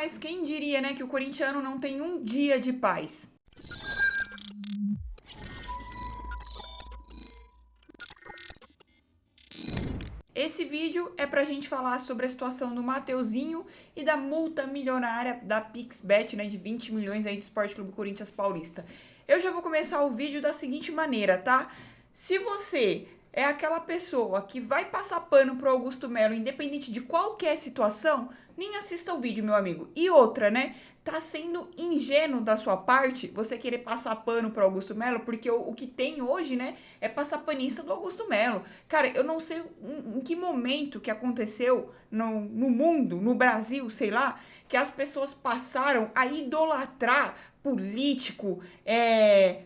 mas quem diria, né, que o corintiano não tem um dia de paz? Esse vídeo é pra gente falar sobre a situação do Mateuzinho e da multa milionária da PixBet, né, de 20 milhões aí do Esporte Clube Corinthians Paulista. Eu já vou começar o vídeo da seguinte maneira, tá? Se você é aquela pessoa que vai passar pano pro Augusto Melo, independente de qualquer situação, nem assista o vídeo, meu amigo. E outra, né? Tá sendo ingênuo da sua parte você querer passar pano pro Augusto Melo, porque o que tem hoje, né, é passar panista do Augusto Melo. Cara, eu não sei em que momento que aconteceu no mundo, no Brasil, sei lá, que as pessoas passaram a idolatrar político,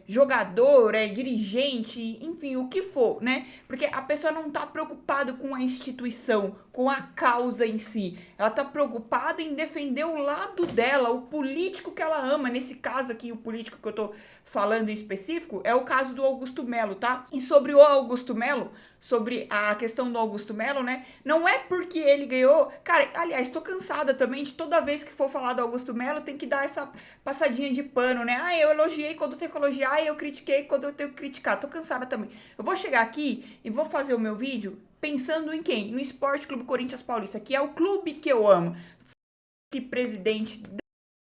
jogador, dirigente, enfim, o que for, né? Porque a pessoa não tá preocupada com a instituição, com a causa em si. Ela tá preocupada em defender o lado dela, o político que ela ama. Nesse caso aqui, o político que eu tô falando em específico é o caso do Augusto Melo, tá? E sobre o Augusto Melo, sobre a questão do Augusto Melo, né? Não é porque ele ganhou. Cara, aliás, tô cansada também de toda vez que for falar do Augusto Melo, tem que dar essa passadinha de pano, né? Ah, eu elogiei quando eu tenho que elogiar e eu critiquei quando eu tenho que criticar. Tô cansada também. Eu vou chegar aqui e vou fazer o meu vídeo pensando em quem? No Esporte Clube Corinthians Paulista, que é o clube que eu amo. Esse presidente,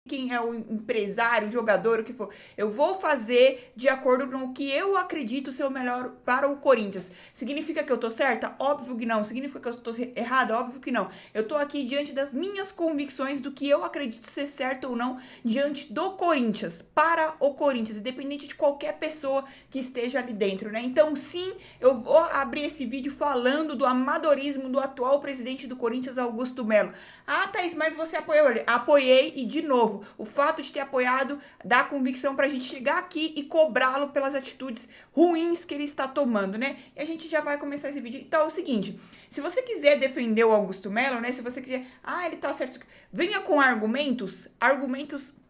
quem é o empresário, o jogador, o que for. Eu vou fazer de acordo com o que eu acredito ser o melhor para o Corinthians. Significa que eu tô certa? Óbvio que não. Significa que eu tô errada? Óbvio que não. Eu tô aqui diante das minhas convicções do que eu acredito ser certo ou não diante do Corinthians, para o Corinthians, independente de qualquer pessoa que esteja ali dentro, né? Então, sim, eu vou abrir esse vídeo falando do amadorismo do atual presidente do Corinthians, Augusto Melo. Ah, Thaís, mas você apoiou ele? Apoiei e, de novo, o fato de ter apoiado dá convicção pra gente chegar aqui e cobrá-lo pelas atitudes ruins que ele está tomando, né? E a gente já vai começar esse vídeo. Então é o seguinte, se você quiser defender o Augusto Melo, né? Se você quiser, ele tá certo, venha com argumentos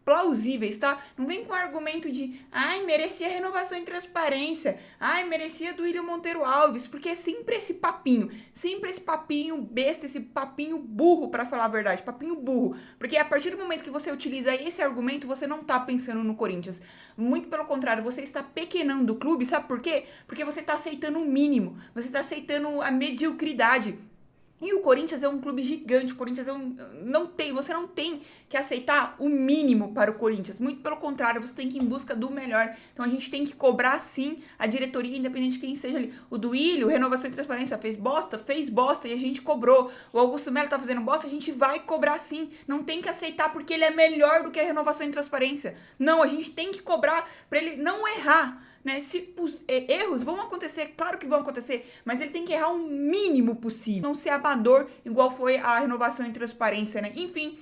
plausíveis, tá? Não vem com argumento de, merecia renovação e transparência, merecia do William Monteiro Alves, porque é sempre esse papinho besta, esse papinho burro, pra falar a verdade, papinho burro, porque a partir do momento que você utiliza esse argumento, você não tá pensando no Corinthians, muito pelo contrário, você está pequenando o clube, sabe por quê? Porque você tá aceitando o mínimo, você tá aceitando a mediocridade. E o Corinthians é um clube gigante, o Corinthians você não tem que aceitar o mínimo para o Corinthians, muito pelo contrário, você tem que ir em busca do melhor. Então a gente tem que cobrar sim a diretoria, independente de quem seja ali. O Duílio, renovação e transparência, fez bosta e a gente cobrou. O Augusto Melo tá fazendo bosta, a gente vai cobrar sim. Não tem que aceitar porque ele é melhor do que a renovação e transparência. Não, a gente tem que cobrar para ele não errar. Né? Se erros vão acontecer, claro que vão acontecer, mas ele tem que errar o mínimo possível, não ser amador igual foi a renovação e transparência, né? Enfim,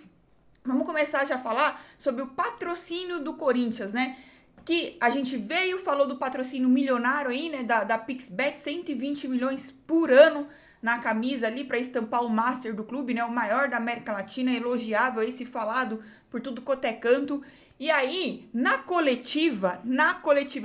vamos começar já a falar sobre o patrocínio do Corinthians, né? Que a gente falou do patrocínio milionário aí, né, da PixBet, 120 milhões por ano na camisa ali para estampar o master do clube, né, o maior da América Latina, elogiável esse falado por tudo quanto é canto. E aí, na coletiva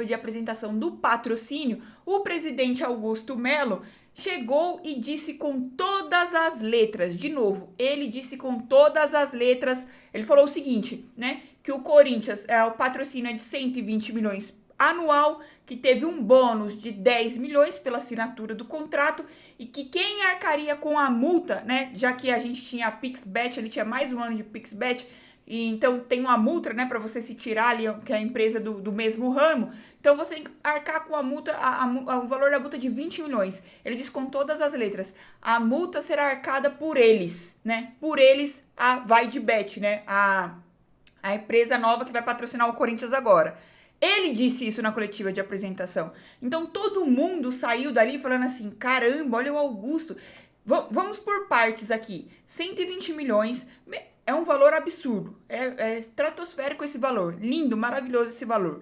de apresentação do patrocínio, o presidente Augusto Melo chegou e disse com todas as letras, de novo, ele disse com todas as letras, ele falou o seguinte, né, que o Corinthians, o patrocínio é de 120 milhões anual, que teve um bônus de 10 milhões pela assinatura do contrato e que quem arcaria com a multa, né, já que a gente tinha a PixBet, ele tinha mais um ano de PixBet, e então tem uma multa, né, para você se tirar ali, que é a empresa do mesmo ramo. Então você tem que arcar com a multa, o valor da multa de 20 milhões. Ele diz com todas as letras: a multa será arcada por eles, né? Por eles, a VaideBet, né? A empresa nova que vai patrocinar o Corinthians agora. Ele disse isso na coletiva de apresentação. Então todo mundo saiu dali falando assim: caramba, olha o Augusto. Vamos por partes aqui. 120 milhões é um valor absurdo. É estratosférico esse valor. Lindo, maravilhoso esse valor.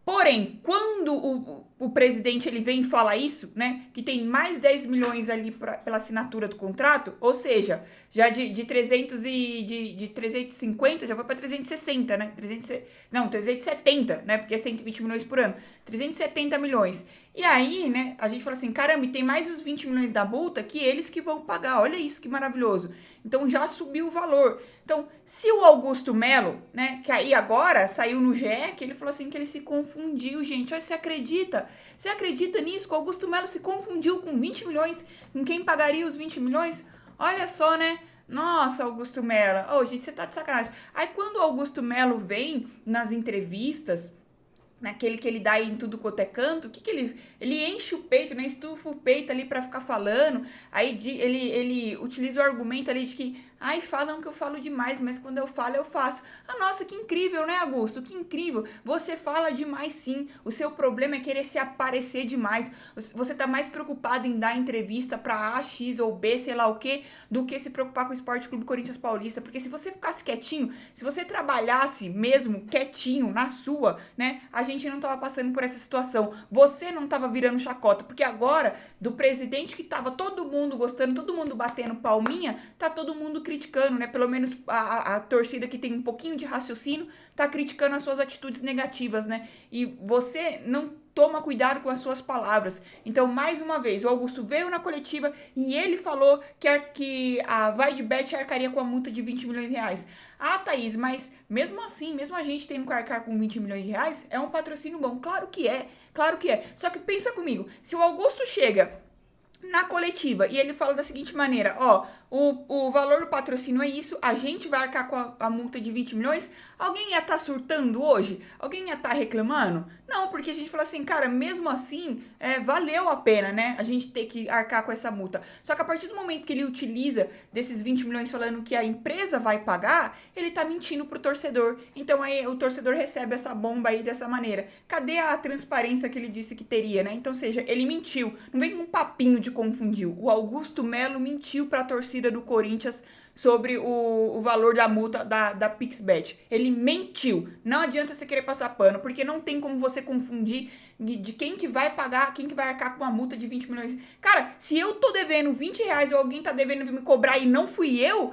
Porém, quando o presidente ele vem e fala isso, né? Que tem mais 10 milhões ali pela assinatura do contrato, ou seja, já de 350 já foi para 360, né? 370, né? Porque é 120 milhões por ano. 370 milhões. E aí, né, a gente falou assim, caramba, e tem mais os 20 milhões da multa que eles que vão pagar. Olha isso, que maravilhoso. Então já subiu o valor. Então, se o Augusto Melo, né, que aí agora saiu no GE, que ele falou assim que ele se confundiu, gente. Olha, você acredita? Você acredita nisso? Que o Augusto Melo se confundiu com 20 milhões? Com quem pagaria os 20 milhões? Olha só, né? Nossa, Augusto Melo. Ô, gente, você tá de sacanagem. Aí quando o Augusto Melo vem nas entrevistas, naquele que ele dá em tudo quanto é canto, o que ele enche o peito, né, estufa o peito ali pra ficar falando, aí ele utiliza o argumento ali de que, ai, falam que eu falo demais, mas quando eu falo, eu faço. Ah, nossa, que incrível, né, Augusto? Que incrível. Você fala demais, sim. O seu problema é querer se aparecer demais. Você tá mais preocupado em dar entrevista pra A, X ou B, sei lá o quê, do que se preocupar com o Esporte Clube Corinthians Paulista. Porque se você ficasse quietinho, se você trabalhasse mesmo quietinho na sua, né, a gente não tava passando por essa situação. Você não tava virando chacota. Porque agora, do presidente que tava todo mundo gostando, todo mundo batendo palminha, tá todo mundo criticando, né? Pelo menos a torcida que tem um pouquinho de raciocínio tá criticando as suas atitudes negativas, né? E você não toma cuidado com as suas palavras. Então, mais uma vez, o Augusto veio na coletiva e ele falou que a Vaidbet arcaria com a multa de 20 milhões de reais. Ah, Thaís, mas mesmo assim, mesmo a gente tendo que arcar com 20 milhões de reais, é um patrocínio bom. Claro que é, claro que é. Só que pensa comigo, se o Augusto chega na coletiva e ele fala da seguinte maneira, ó, o valor do patrocínio é isso, a gente vai arcar com a multa de 20 milhões, alguém ia estar surtando hoje? Alguém ia estar reclamando? Não, porque a gente falou assim, cara, mesmo assim, valeu a pena, né, a gente ter que arcar com essa multa. Só que a partir do momento que ele utiliza desses 20 milhões falando que a empresa vai pagar, ele tá mentindo pro torcedor. Então aí o torcedor recebe essa bomba aí dessa maneira. Cadê a transparência que ele disse que teria, né? Então, seja, ele mentiu. Não vem com um papinho de confundiu. O Augusto Melo mentiu pra torcida do Corinthians sobre o valor da multa da PixBet. Ele mentiu. Não adianta você querer passar pano, porque não tem como você confundir de quem que vai pagar, quem que vai arcar com uma multa de 20 milhões. Cara, se eu tô devendo 20 reais ou alguém tá devendo me cobrar e não fui eu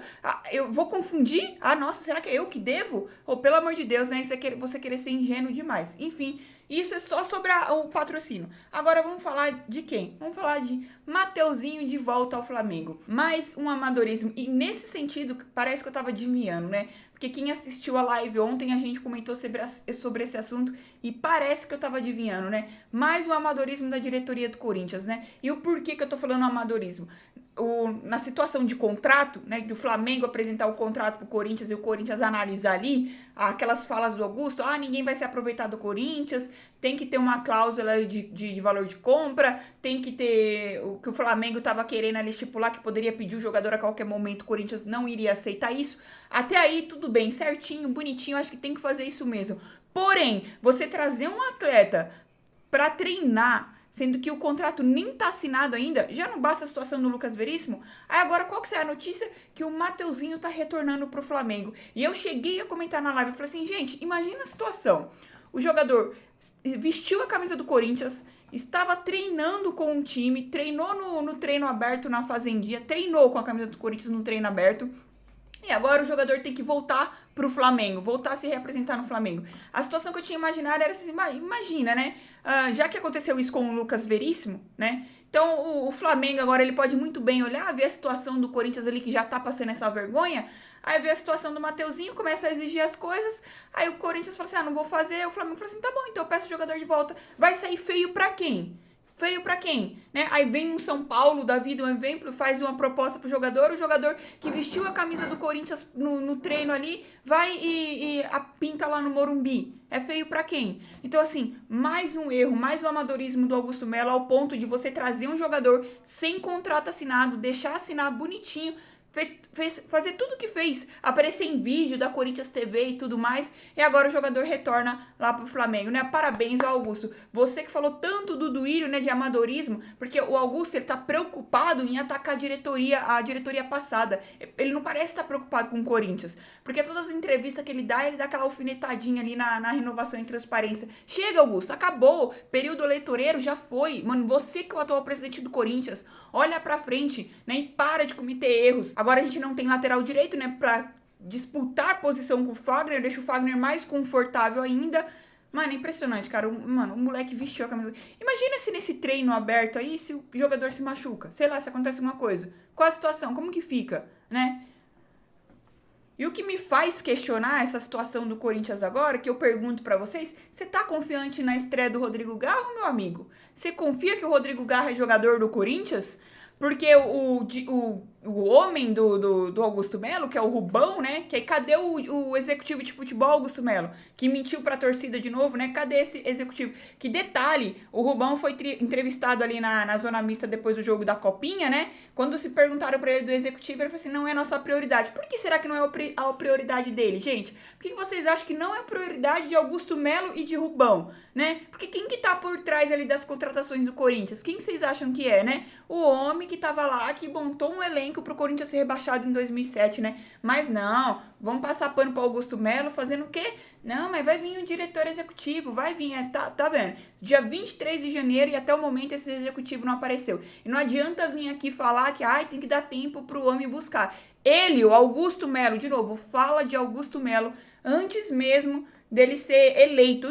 vou confundir? Ah, nossa, será que é eu que devo? Oh, pelo amor de Deus, né? Isso é você querer ser ingênuo demais. Enfim, isso é só sobre o patrocínio. Agora vamos falar de quem? Vamos falar de Mateuzinho de volta ao Flamengo. Mais um amadorismo. E nesse sentido, parece que eu tava adivinhando, né? Porque quem assistiu a live ontem, a gente comentou sobre esse assunto e parece que eu tava adivinhando, né? Mais um amadorismo da diretoria do Corinthians, né? E o porquê que eu tô falando amadorismo? Na situação de contrato, né, do Flamengo apresentar o contrato pro Corinthians e o Corinthians analisar ali aquelas falas do Augusto, ninguém vai se aproveitar do Corinthians, tem que ter uma cláusula de valor de compra, tem que ter o que o Flamengo tava querendo ali estipular, que poderia pedir o jogador a qualquer momento, o Corinthians não iria aceitar isso. Até aí, tudo bem, certinho, bonitinho, acho que tem que fazer isso mesmo. Porém, você trazer um atleta pra treinar, sendo que o contrato nem tá assinado ainda, já não basta a situação do Lucas Veríssimo? Aí agora qual que é a notícia? Que o Mateuzinho tá retornando pro Flamengo. E eu cheguei a comentar na live, eu falei assim, gente, imagina a situação. O jogador vestiu a camisa do Corinthians, estava treinando com o time, treinou no treino aberto na Fazendinha, treinou com a camisa do Corinthians no treino aberto, e agora o jogador tem que voltar pro Flamengo, voltar a se representar no Flamengo. A situação que eu tinha imaginado era assim, imagina, né? Já que aconteceu isso com o Lucas Veríssimo, né? Então o Flamengo agora ele pode muito bem olhar, ver a situação do Corinthians ali que já tá passando essa vergonha, aí ver a situação do Mateuzinho, começa a exigir as coisas, aí o Corinthians fala assim, não vou fazer, o Flamengo fala assim, tá bom, então eu peço o jogador de volta. Vai sair feio pra quem? Feio pra quem? Né? Aí vem um São Paulo da vida, um exemplo, faz uma proposta pro jogador, o jogador que vestiu a camisa do Corinthians no treino ali, vai e pinta lá no Morumbi. É feio pra quem? Então, assim, mais um erro, mais um amadorismo do Augusto Melo ao ponto de você trazer um jogador sem contrato assinado, deixar assinar bonitinho, fazer tudo o que fez, aparecer em vídeo da Corinthians TV e tudo mais, e agora o jogador retorna lá pro Flamengo, né? Parabéns ao Augusto. Você que falou tanto do Duílio, né, de amadorismo, porque o Augusto, ele tá preocupado em atacar a diretoria passada. Ele não parece estar preocupado com o Corinthians, porque todas as entrevistas que ele dá aquela alfinetadinha ali na renovação e transparência. Chega, Augusto, acabou, período eleitoreiro já foi. Mano, você que é o atual presidente do Corinthians, olha pra frente, né, e para de cometer erros. Agora a gente não tem lateral direito, né, pra disputar posição com o Fagner, deixa o Fagner mais confortável ainda. Mano, é impressionante, cara. Mano, o moleque vestiu a camisa. Imagina se nesse treino aberto aí, se o jogador se machuca. Sei lá, se acontece alguma coisa. Qual a situação? Como que fica, né? E o que me faz questionar essa situação do Corinthians agora, que eu pergunto pra vocês, você tá confiante na estreia do Rodrigo Garro, meu amigo? Você confia que o Rodrigo Garro é jogador do Corinthians? Porque o homem do Augusto Melo, que é o Rubão, né? Que aí, cadê o executivo de futebol, Augusto Melo? Que mentiu pra torcida de novo, né? Cadê esse executivo? Que detalhe, o Rubão foi entrevistado ali na zona mista depois do jogo da Copinha, né? Quando se perguntaram pra ele do executivo, ele falou assim, não é nossa prioridade. Por que será que não é a prioridade dele, gente? Por que vocês acham que não é a prioridade de Augusto Melo e de Rubão, né? Porque quem que tá por trás ali das contratações do Corinthians? Quem vocês acham que é, né? O homem que tava lá, que montou um elenco pro Corinthians ser rebaixado em 2007, né? Mas não, vamos passar pano pro Augusto Melo fazendo o quê? Não, mas vai vir o diretor executivo, vai vir, tá vendo? Dia 23 de janeiro e até o momento esse executivo não apareceu. E não adianta vir aqui falar que tem que dar tempo pro homem buscar. Ele, o Augusto Melo, de novo, fala de Augusto Melo antes mesmo dele ser eleito,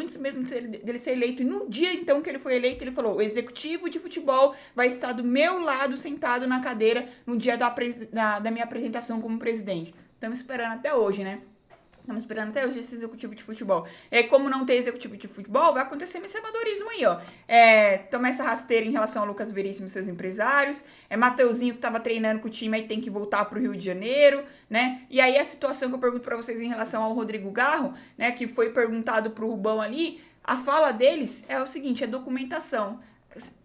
e no dia então que ele foi eleito, ele falou, o executivo de futebol vai estar do meu lado, sentado na cadeira, no dia da minha apresentação como presidente. Estamos esperando até hoje, né? Estamos esperando até hoje esse executivo de futebol. E como não tem executivo de futebol, vai acontecer esse amadorismo aí, ó. Tomar essa rasteira em relação ao Lucas Veríssimo e seus empresários. Mateuzinho que tava treinando com o time aí tem que voltar pro Rio de Janeiro, né? E aí a situação que eu pergunto pra vocês em relação ao Rodrigo Garro, né? Que foi perguntado pro Rubão ali, a fala deles é o seguinte, é documentação.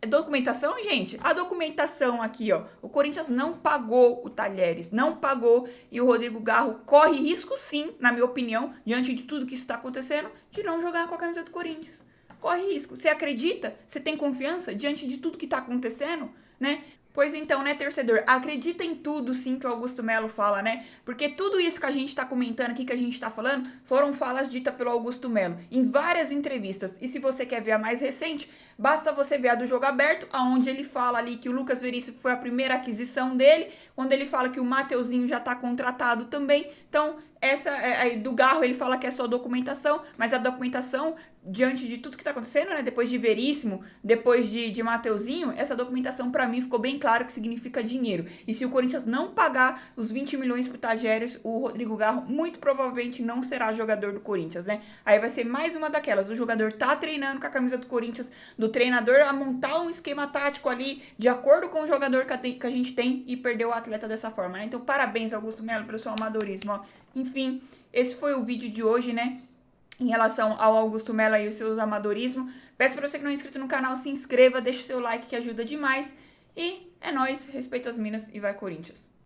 Documentação, gente? A documentação aqui, ó. O Corinthians não pagou o Talheres, não pagou, e o Rodrigo Garro corre risco, sim, na minha opinião, diante de tudo que isso está acontecendo, de não jogar com a camisa do Corinthians. Corre risco. Você acredita? Você tem confiança diante de tudo que está acontecendo, né? Pois então, né, torcedor, acredita em tudo, sim, que o Augusto Melo fala, né? Porque tudo isso que a gente tá comentando aqui, que a gente tá falando, foram falas ditas pelo Augusto Melo em várias entrevistas. E se você quer ver a mais recente, basta você ver a do Jogo Aberto, onde ele fala ali que o Lucas Veríssimo foi a primeira aquisição dele, quando ele fala que o Mateuzinho já tá contratado também. Então, essa do Garro, ele fala que é só documentação, mas a documentação, diante de tudo que tá acontecendo, né, depois de Veríssimo, depois de Mateuzinho, essa documentação pra mim ficou bem claro que significa dinheiro. E se o Corinthians não pagar os 20 milhões pro Tajeres, o Rodrigo Garro muito provavelmente não será jogador do Corinthians, né? Aí vai ser mais uma daquelas, o jogador tá treinando com a camisa do Corinthians, do treinador a montar um esquema tático ali, de acordo com o jogador que a gente tem, e perdeu o atleta dessa forma, né? Então, parabéns, Augusto Melo, pelo seu amadorismo, ó. Enfim, esse foi o vídeo de hoje, né? Em relação ao Augusto Melo e os seus amadorismos. Peço para você que não é inscrito no canal, se inscreva, deixa o seu like que ajuda demais. E é nóis, respeita as minas e vai Corinthians.